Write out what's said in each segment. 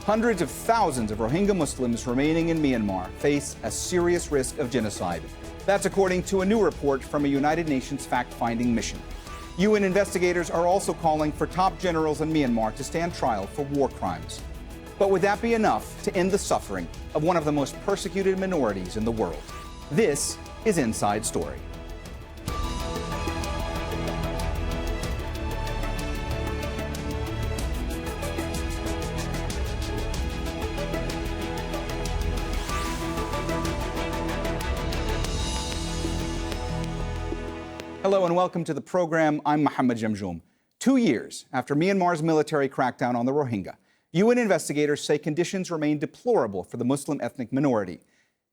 Hundreds of thousands of Rohingya Muslims remaining in Myanmar face a serious risk of genocide. That's according to a new report from a United Nations fact-finding mission. UN investigators are also calling for top generals in Myanmar to stand trial for war crimes. But would that be enough to end the suffering of one of the most persecuted minorities in the world? This is Inside Story. Hello and welcome to the program. I'm Mohammed Jamjoom. 2 years after Myanmar's military crackdown on the Rohingya, UN investigators say conditions remain deplorable for the Muslim ethnic minority,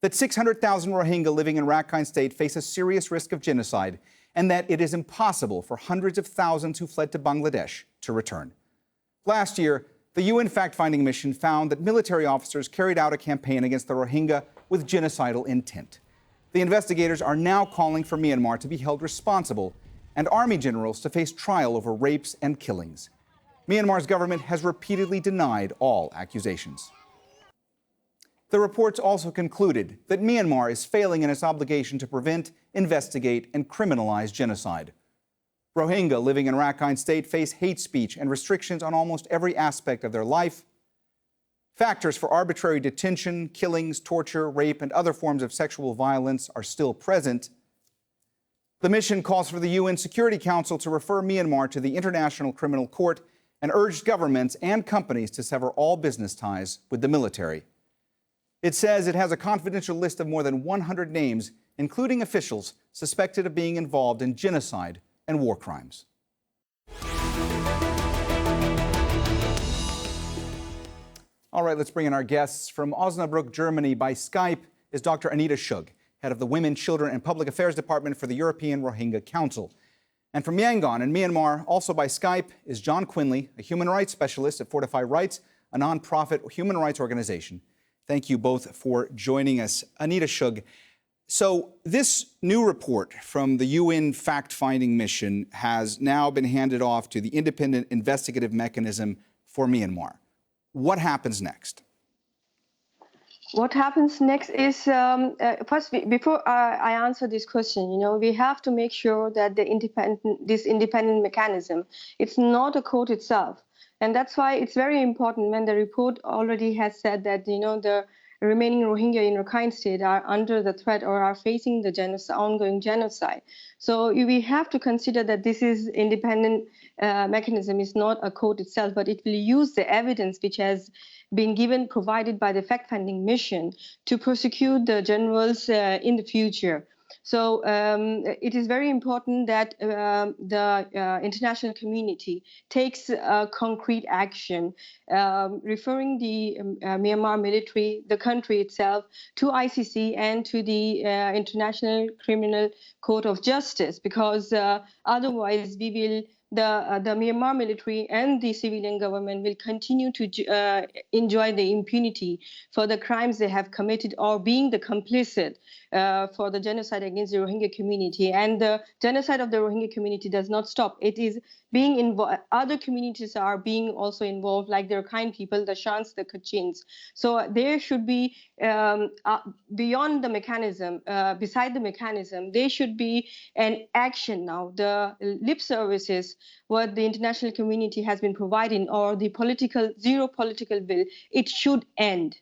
that 600,000 Rohingya living in Rakhine state face a serious risk of genocide, and that it is impossible for hundreds of thousands who fled to Bangladesh to return. Last year, the UN fact-finding mission found that military officers carried out a campaign against the Rohingya with genocidal intent. The investigators are now calling for Myanmar to be held responsible and army generals to face trial over rapes and killings. Myanmar's government has repeatedly denied all accusations. The reports also concluded that Myanmar is failing in its obligation to prevent, investigate, and criminalize genocide. Rohingya living in Rakhine state face hate speech and restrictions on almost every aspect of their life. Factors for arbitrary detention, killings, torture, rape, and other forms of sexual violence are still present. The mission calls for the UN Security Council to refer Myanmar to the International Criminal Court and urged governments and companies to sever all business ties with the military. It says it has a confidential list of more than 100 names, including officials suspected of being involved in genocide and war crimes. All right, let's bring in our guests. From Osnabrück, Germany, by Skype is Dr. Anita Shug, head of the Women, Children and Public Affairs Department for the European Rohingya Council. And from Yangon in Myanmar, also by Skype, is John Quinley, a human rights specialist at Fortify Rights, a nonprofit human rights organization. Thank you both for joining us. Anita Shug, so this new report from the UN fact-finding mission has now been handed off to the independent investigative mechanism for Myanmar. What happens next? What happens next is, first, before I answer this question, we have to make sure that this independent mechanism, it's not a court itself. And that's why it's very important when the report already has said that, the remaining Rohingya in Rakhine state are under the threat or are facing the ongoing genocide. So we have to consider that this is independent mechanism is not a court itself, but it will use the evidence which has been provided by the fact-finding mission to prosecute the generals in the future. So it is very important that the international community takes concrete action, referring the Myanmar military, the country itself, to ICC and to the International Criminal Court of Justice, because otherwise the Myanmar military and the civilian government will continue to enjoy the impunity for the crimes they have committed or being the complicit for the genocide against the Rohingya community. And the genocide of the Rohingya community does not stop. It is being involved. Other communities are being also involved, like the Rakhine people, the Shans, the Kachins. So there should be, beyond the mechanism, beside the mechanism, there should be an action now. The lip services, what the international community has been providing, or the zero political will, it should end.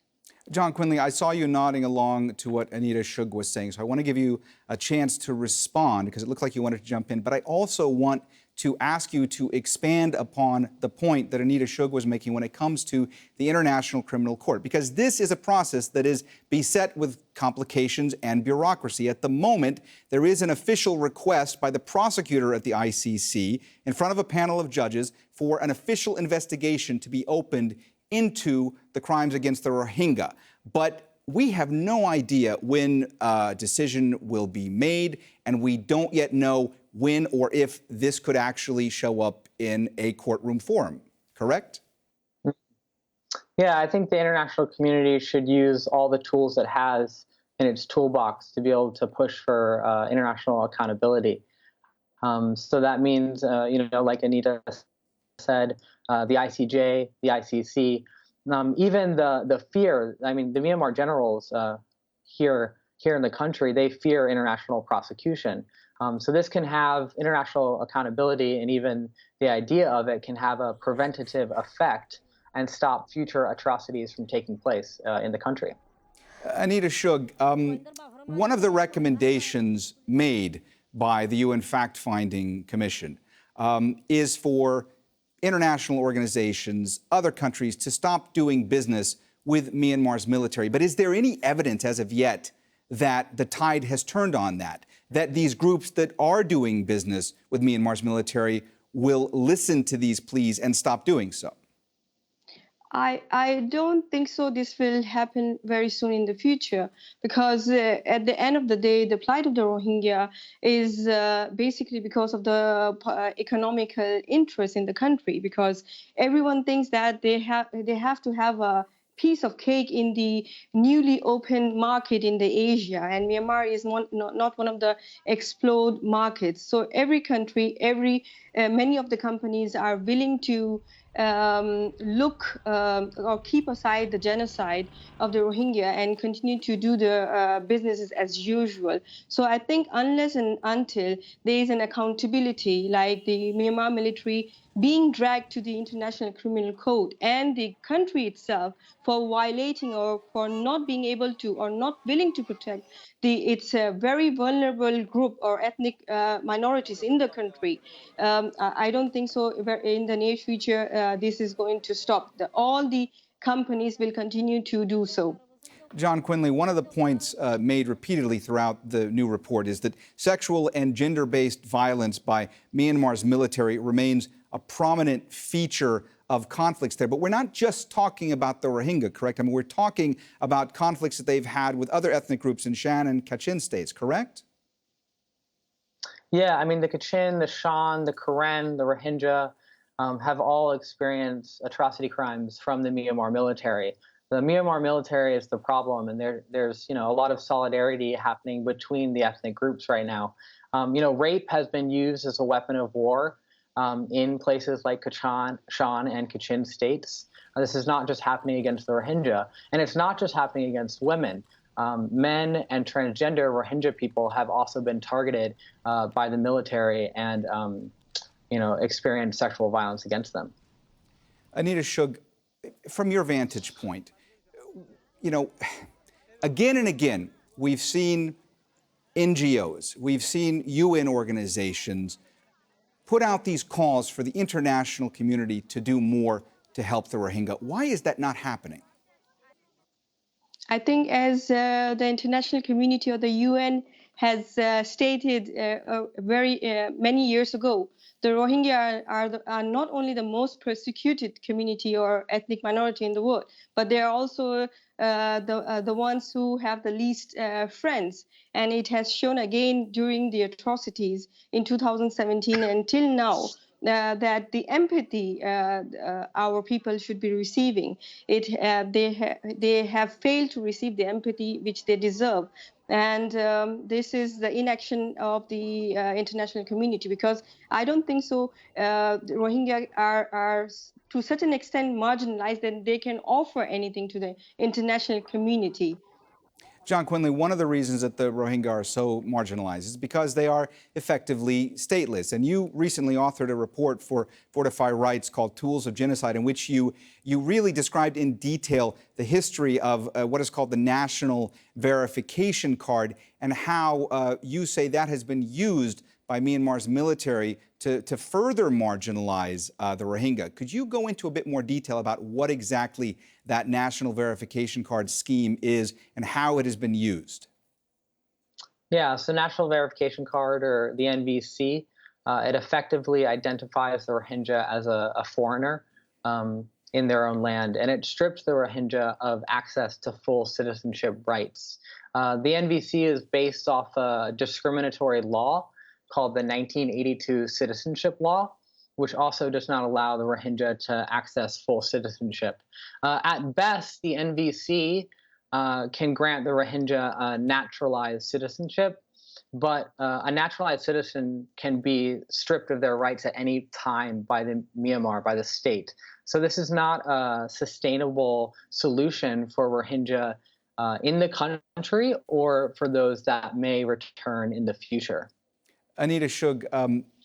John Quinley, I saw you nodding along to what Anita Shug was saying, so I want to give you a chance to respond because it looked like you wanted to jump in. But I also want to ask you to expand upon the point that Anita Shug was making when it comes to the International Criminal Court, because this is a process that is beset with complications and bureaucracy. At the moment, there is an official request by the prosecutor at the ICC in front of a panel of judges for an official investigation to be opened into the crimes against the Rohingya. But we have no idea when a decision will be made, and we don't yet know when or if this could actually show up in a courtroom forum, correct? Yeah, I think the international community should use all the tools it has in its toolbox to be able to push for international accountability. So that means, like Anita said, the ICJ, the ICC, Even the fear. I mean, the Myanmar generals here in the country, they fear international prosecution. So this can have international accountability, and even the idea of it can have a preventative effect and stop future atrocities from taking place in the country. Anita Shug, one of the recommendations made by the UN Fact-Finding Commission is for international organizations, other countries, to stop doing business with Myanmar's military. But is there any evidence as of yet that the tide has turned on that these groups that are doing business with Myanmar's military will listen to these pleas and stop doing so? I don't think so. This will happen very soon in the future, because at the end of the day, the plight of the Rohingya is basically because of the economical interest in the country. Because everyone thinks that they have to have a piece of cake in the newly opened market in the Asia, and Myanmar is not one of the explode markets. So every country, many of the companies are willing to look or keep aside the genocide of the Rohingya and continue to do the businesses as usual. So I think unless and until there is an accountability, like the Myanmar military being dragged to the International Criminal Court and the country itself for violating or for not being able to or not willing to protect its a very vulnerable group or ethnic minorities in the country, I don't think so in the near future this is going to stop. All the companies will continue to do so. John Quinley, one of the points made repeatedly throughout the new report is that sexual and gender-based violence by Myanmar's military remains a prominent feature of conflicts there. But we're not just talking about the Rohingya, correct? I mean, we're talking about conflicts that they've had with other ethnic groups in Shan and Kachin states, correct? Yeah, I mean, the Kachin, the Shan, the Karen, the Rohingya have all experienced atrocity crimes from the Myanmar military. The Myanmar military is the problem, and there's a lot of solidarity happening between the ethnic groups right now. Rape has been used as a weapon of war in places like Kachin, Shan, and Kachin states. This is not just happening against the Rohingya, and it's not just happening against women. Men and transgender Rohingya people have also been targeted by the military and, experienced sexual violence against them. Anita Shug, from your vantage point, again and again, we've seen NGOs, we've seen UN organizations put out these calls for the international community to do more to help the Rohingya. Why is that not happening? I think as the international community or the UN has stated very many years ago, the Rohingya are not only the most persecuted community or ethnic minority in the world, but they are also the ones who have the least friends. And it has shown again during the atrocities in 2017 until now that the empathy our people should be receiving, they have failed to receive the empathy which they deserve. And this is the inaction of the international community, because I don't think so the Rohingya are to such an extent marginalized that they can offer anything to the international community. John Quinley, one of the reasons that the Rohingya are so marginalized is because they are effectively stateless. And you recently authored a report for Fortify Rights called Tools of Genocide, in which you really described in detail the history of what is called the National Verification Card, and how you say that has been used by Myanmar's military to further marginalize the Rohingya. Could you go into a bit more detail about what exactly that National Verification Card scheme is and how it has been used? Yeah, so National Verification Card, or the NVC, it effectively identifies the Rohingya as a foreigner in their own land, and it strips the Rohingya of access to full citizenship rights. The NVC is based off a discriminatory law called the 1982 Citizenship Law, which also does not allow the Rohingya to access full citizenship. At best, the NVC can grant the Rohingya naturalized citizenship, but a naturalized citizen can be stripped of their rights at any time by the Myanmar, by the state. So this is not a sustainable solution for Rohingya in the country or for those that may return in the future. Anita Shug,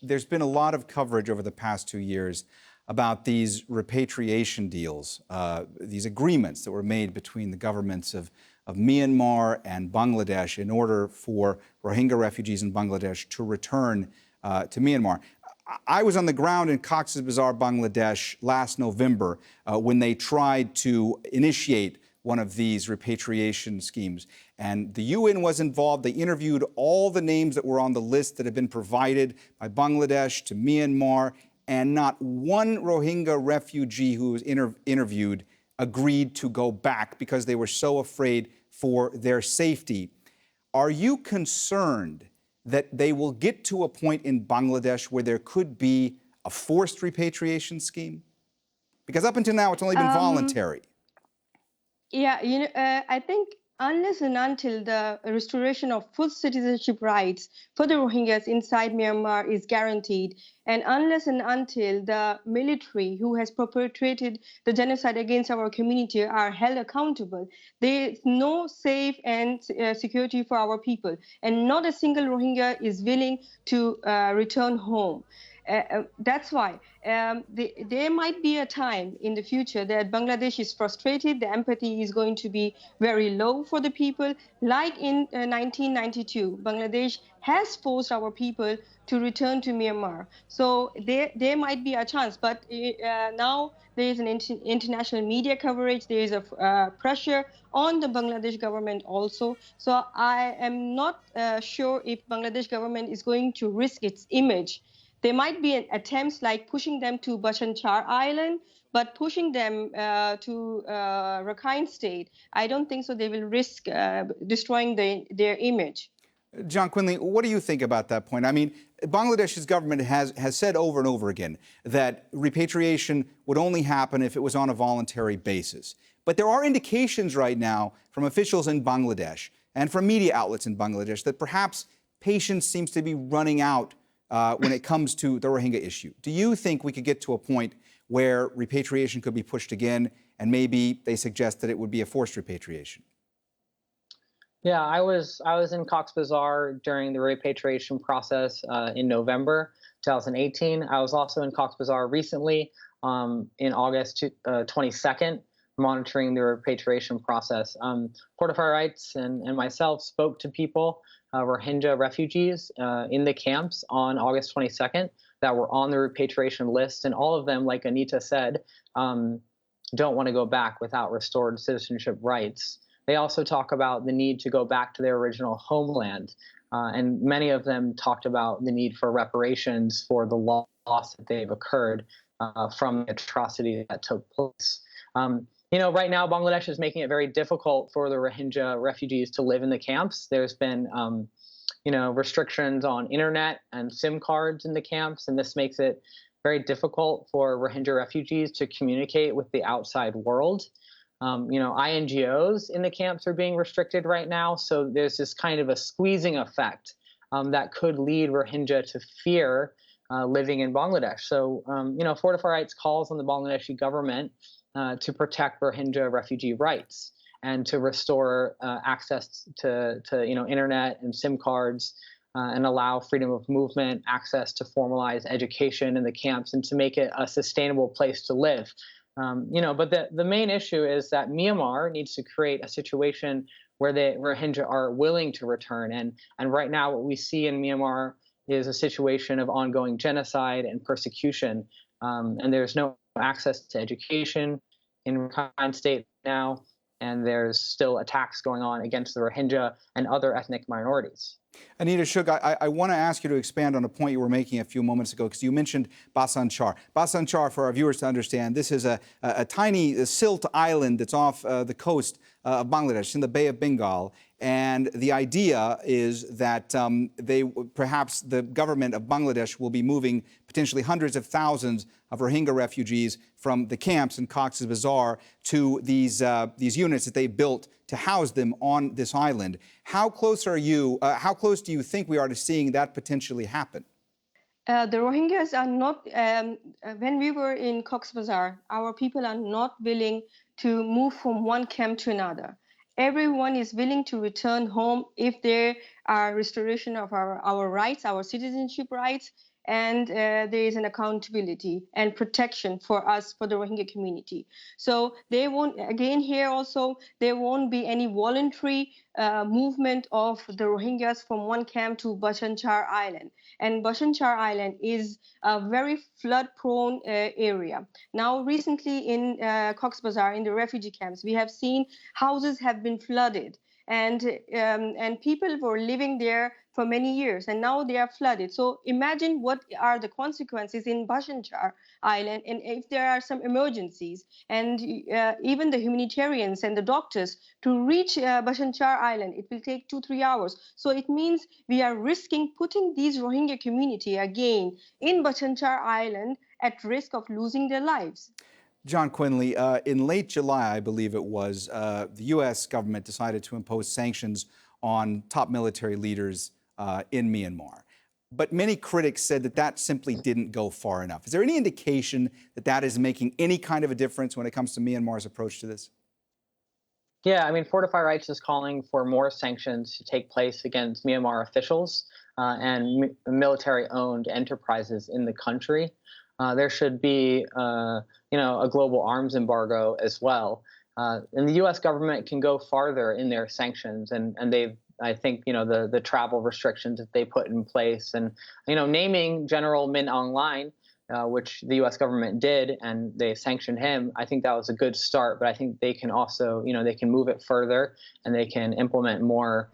there's been a lot of coverage over the past 2 years about these repatriation deals, these agreements that were made between the governments of Myanmar and Bangladesh in order for Rohingya refugees in Bangladesh to return to Myanmar. I was on the ground in Cox's Bazar, Bangladesh last November when they tried to initiate one of these repatriation schemes. And the UN was involved. They interviewed all the names that were on the list that had been provided by Bangladesh to Myanmar, and not one Rohingya refugee who was interviewed agreed to go back because they were so afraid for their safety. Are you concerned that they will get to a point in Bangladesh where there could be a forced repatriation scheme? Because up until now, it's only been voluntary. Yeah, I think unless and until the restoration of full citizenship rights for the Rohingyas inside Myanmar is guaranteed, and unless and until the military who has perpetrated the genocide against our community are held accountable, there is no safe and security for our people, and not a single Rohingya is willing to return home. That's why there might be a time in the future that Bangladesh is frustrated, the empathy is going to be very low for the people. Like in 1992, Bangladesh has forced our people to return to Myanmar. So there might be a chance, but now there is an international media coverage, there is a pressure on the Bangladesh government also. So I am not sure if Bangladesh government is going to risk its image. There might be attempts like pushing them to Basanti Island, but pushing them to Rakhine state, I don't think so. They will risk destroying their image. John Quinley, what do you think about that point? I mean, Bangladesh's government has said over and over again that repatriation would only happen if it was on a voluntary basis. But there are indications right now from officials in Bangladesh and from media outlets in Bangladesh that perhaps patience seems to be running out when it comes to the Rohingya issue. Do you think we could get to a point where repatriation could be pushed again, and maybe they suggest that it would be a forced repatriation? Yeah, I was in Cox's Bazar during the repatriation process in November 2018. I was also in Cox's Bazar recently in August 22nd, monitoring the repatriation process. Port of Fire Rights and myself spoke to people, Rohingya refugees in the camps on August 22nd that were on the repatriation list, and all of them, like Anita said, don't want to go back without restored citizenship rights. They also talk about the need to go back to their original homeland, and many of them talked about the need for reparations for the loss that they've occurred from the atrocity that took place. Right now, Bangladesh is making it very difficult for the Rohingya refugees to live in the camps. There's been, restrictions on internet and SIM cards in the camps, and this makes it very difficult for Rohingya refugees to communicate with the outside world. INGOs in the camps are being restricted right now, so there's this kind of a squeezing effect that could lead Rohingya to fear living in Bangladesh. So, Fortify Rights calls on the Bangladeshi government to protect Rohingya refugee rights and to restore access to internet and SIM cards and allow freedom of movement, access to formalized education in the camps, and to make it a sustainable place to live. But the main issue is that Myanmar needs to create a situation where the Rohingya are willing to return. And right now, what we see in Myanmar is a situation of ongoing genocide and persecution. And there's no access to education in Rakhine State now, and there's still attacks going on against the Rohingya and other ethnic minorities. Anita Shug, I want to ask you to expand on a point you were making a few moments ago, because you mentioned Basanti. Basanti, for our viewers to understand, this is a tiny silt island that's off the coast of Bangladesh, in the Bay of Bengal. And the idea is that perhaps the government of Bangladesh will be moving potentially hundreds of thousands of Rohingya refugees from the camps in Cox's Bazar to these units that they built to house them on this island. How close are you? How close do you think we are to seeing that potentially happen? The Rohingyas are not, when we were in Cox's Bazar, our people are not willing to move from one camp to another. Everyone is willing to return home if there are restoration of our rights, our citizenship rights, and there is an accountability and protection for us, for the Rohingya community. So they won't, again here also, there won't be any voluntary movement of the Rohingyas from one camp to Basanti Island. And Basanti Island is a very flood-prone area. Now, recently in Cox's Bazar, in the refugee camps, we have seen houses have been flooded, and people were living there for many years, and now they are flooded. So imagine what are the consequences in Basanti Island, and if there are some emergencies, and even the humanitarians and the doctors to reach Basanti Island, it will take 2-3 hours. So it means we are risking putting these Rohingya community again in Basanti Island at risk of losing their lives. John Quinley, in late July, I believe it was, the U.S. government decided to impose sanctions on top military leaders in Myanmar. But many critics said that that simply didn't go far enough. Is there any indication that that is making any kind of a difference when it comes to Myanmar's approach to this? Yeah, I mean, Fortify Rights is calling for more sanctions to take place against Myanmar officials and military-owned enterprises in the country. There should be, a global arms embargo as well. And the U.S. government can go farther in their sanctions, and they've, I think, the travel restrictions that they put in place, and naming General Min Aung Hlaing, which the U.S. government did, and they sanctioned him. I think that was a good start, but I think they can also, they can move it further, and they can implement more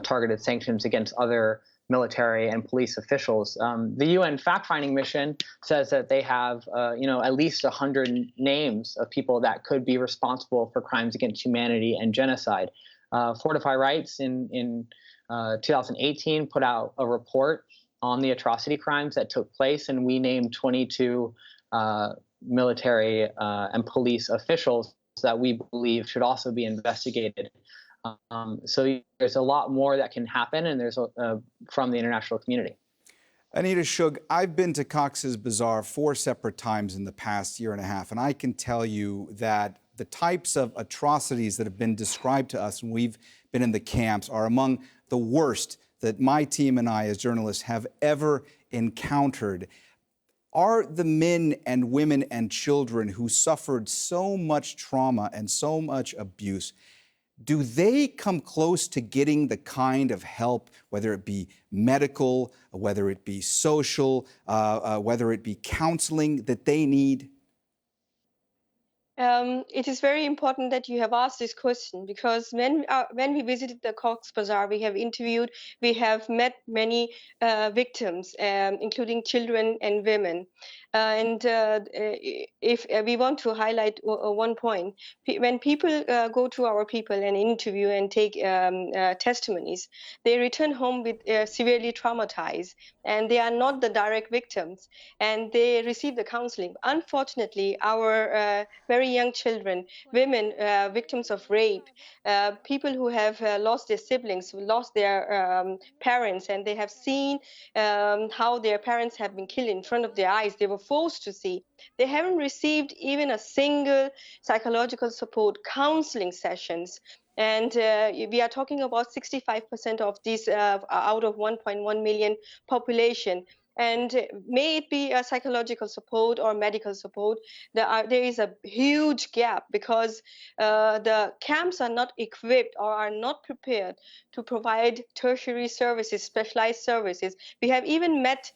targeted sanctions against other military and police officials. The UN fact-finding mission says that they have, at least 100 names of people that could be responsible for crimes against humanity and genocide. Fortify Rights in 2018 put out a report on the atrocity crimes that took place, and we named 22 military and police officials that we believe should also be investigated. So there's a lot more that can happen, and there's from the international community. Anita Shug, I've been to Cox's Bazar 4 separate times in the past year and a half, and I can tell you that the types of atrocities that have been described to us when we've been in the camps are among the worst that my team and I as journalists have ever encountered. Are the men and women and children who suffered so much trauma and so much abuse, do they come close to getting the kind of help, whether it be medical, whether it be social, whether it be counseling, that they need? It is very important that you have asked this question, because when we visited the Cox's Bazar, we have interviewed, we have met many victims, including children and women. If we want to highlight one point, when people go to our people and interview and take testimonies, they return home with severely traumatized, and they are not the direct victims, and they receive the counseling. Unfortunately, our very young children, women, victims of rape, people who have lost their siblings, who lost their parents, and they have seen how their parents have been killed in front of their eyes. They were forced to see. They haven't received even a single psychological support counseling sessions. And we are talking about 65% of these out of 1.1 million population. And may it be a psychological support or medical support, there is a huge gap, because the camps are not equipped or are not prepared to provide tertiary services, specialized services. We have even met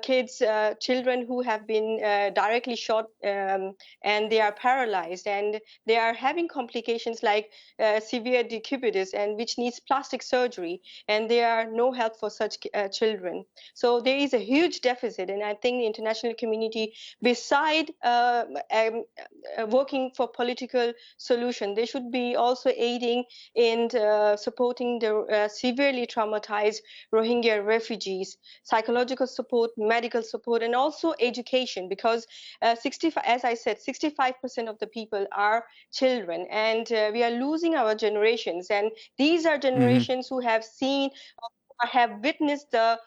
kids, children who have been directly shot and they are paralyzed, and they are having complications like severe decubitus, and which needs plastic surgery, and there are no help for such children. So there is a huge deficit, and I think the international community, beside working for political solution, they should be also aiding in supporting the severely traumatized Rohingya refugees, psychological support support, medical support, and also education, because 65, as I said, 65% of the people are children, and we are losing our generations. And these are generations who have seen or have witnessed the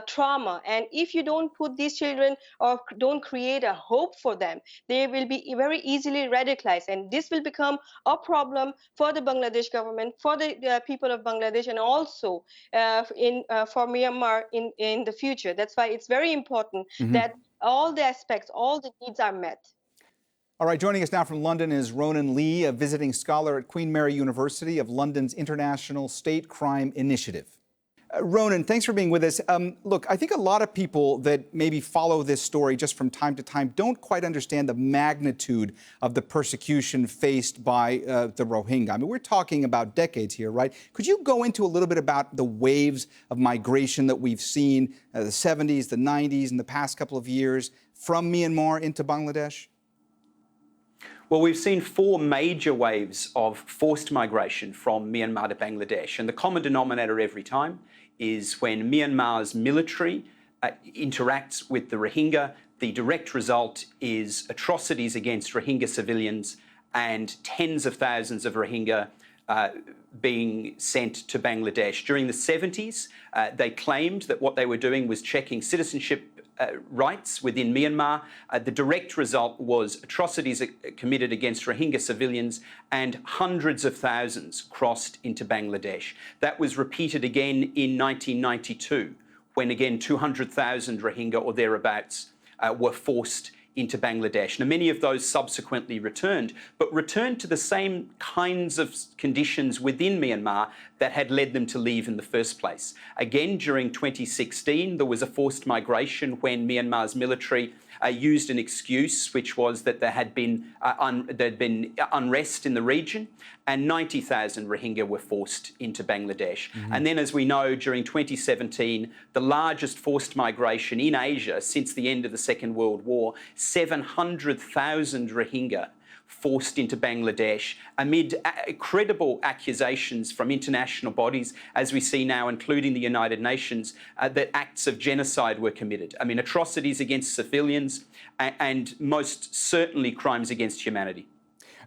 trauma. And if you don't put these children or don't create a hope for them, they will be very easily radicalized. And this will become a problem for the Bangladesh government, for the people of Bangladesh, and also for Myanmar in the future. That's why it's very important that all the aspects, all the needs are met. All right, joining us now from London is Ronan Lee, a visiting scholar at Queen Mary University of London's International State Crime Initiative. Ronan, thanks for being with us. Look, I think a lot of people that maybe follow this story just from time to time don't quite understand the magnitude of the persecution faced by the Rohingya. I mean, we're talking about decades here, right? Could you go into a little bit about the waves of migration that we've seen, the 70s, the 90s, in the past couple of years from Myanmar into Bangladesh? Well, we've seen 4 major waves of forced migration from Myanmar to Bangladesh, and the common denominator every time is when Myanmar's military interacts with the Rohingya. The direct result is atrocities against Rohingya civilians and tens of thousands of Rohingya being sent to Bangladesh. During the 70s, they claimed that what they were doing was checking citizenship rights within Myanmar. The direct result was atrocities committed against Rohingya civilians, and hundreds of thousands crossed into Bangladesh. That was repeated again in 1992, when again 200,000 Rohingya or thereabouts were forced into Bangladesh. Now, many of those subsequently returned, but returned to the same kinds of conditions within Myanmar that had led them to leave in the first place. Again, during 2016, there was a forced migration when Myanmar's military used an excuse, which was that there had been unrest in the region, and 90,000 Rohingya were forced into Bangladesh. And then, as we know, during 2017, the largest forced migration in Asia since the end of the Second World War, 700,000 Rohingya forced into Bangladesh amid credible accusations from international bodies, as we see now, including the United Nations, that acts of genocide were committed. I mean, atrocities against civilians and most certainly crimes against humanity.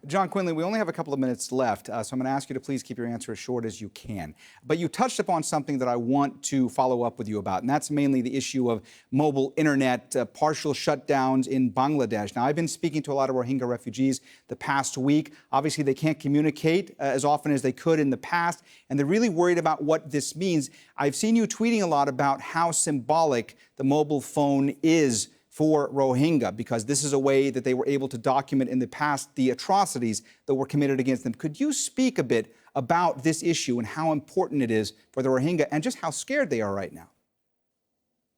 John Quinley, we only have a couple of minutes left, so I'm going to ask you to please keep your answer as short as you can. But you touched upon something that I want to follow up with you about, and that's mainly the issue of mobile internet, partial shutdowns in Bangladesh. Now, I've been speaking to a lot of Rohingya refugees the past week. Obviously, they can't communicate as often as they could in the past, and they're really worried about what this means. I've seen you tweeting a lot about how symbolic the mobile phone is for Rohingya, because this is a way that they were able to document in the past the atrocities that were committed against them. Could you speak a bit about this issue and how important it is for the Rohingya and just how scared they are right now?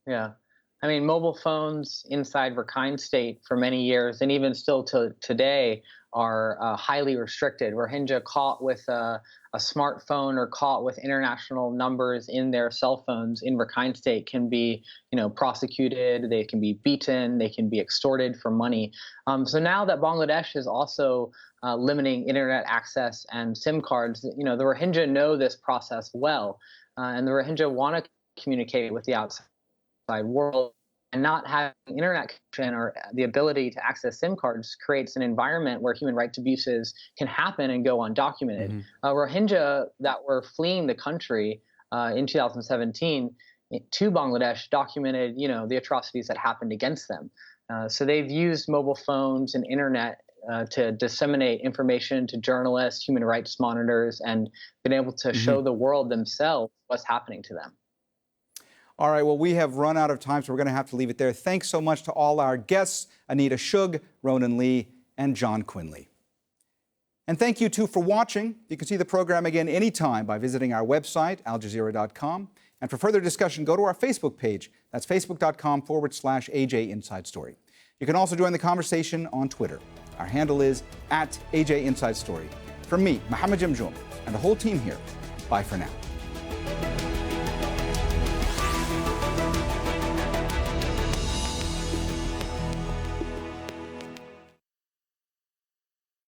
Yeah. I mean, mobile phones inside Rakhine State for many years, and even still to today, are highly restricted. Rohingya caught with a smartphone or caught with international numbers in their cell phones in Rakhine State can be, prosecuted. They can be beaten. They can be extorted for money. So now that Bangladesh is also limiting internet access and SIM cards, the Rohingya know this process well, and the Rohingya want to communicate with the outside world, and not having internet connection or the ability to access SIM cards creates an environment where human rights abuses can happen and go undocumented. Rohingya that were fleeing the country in 2017 to Bangladesh documented, the atrocities that happened against them. So they've used mobile phones and internet to disseminate information to journalists, human rights monitors, and been able to show the world themselves what's happening to them. All right, well, we have run out of time, so we're going to have to leave it there. Thanks so much to all our guests, Anita Shug, Ronan Lee, and John Quinley. And thank you, too, for watching. You can see the program again anytime by visiting our website, aljazeera.com. And for further discussion, go to our Facebook page. That's facebook.com/AJ Inside Story. You can also join the conversation on Twitter. Our handle is @AJ Inside Story. From me, Mohammed Jamjoom, and the whole team here, bye for now.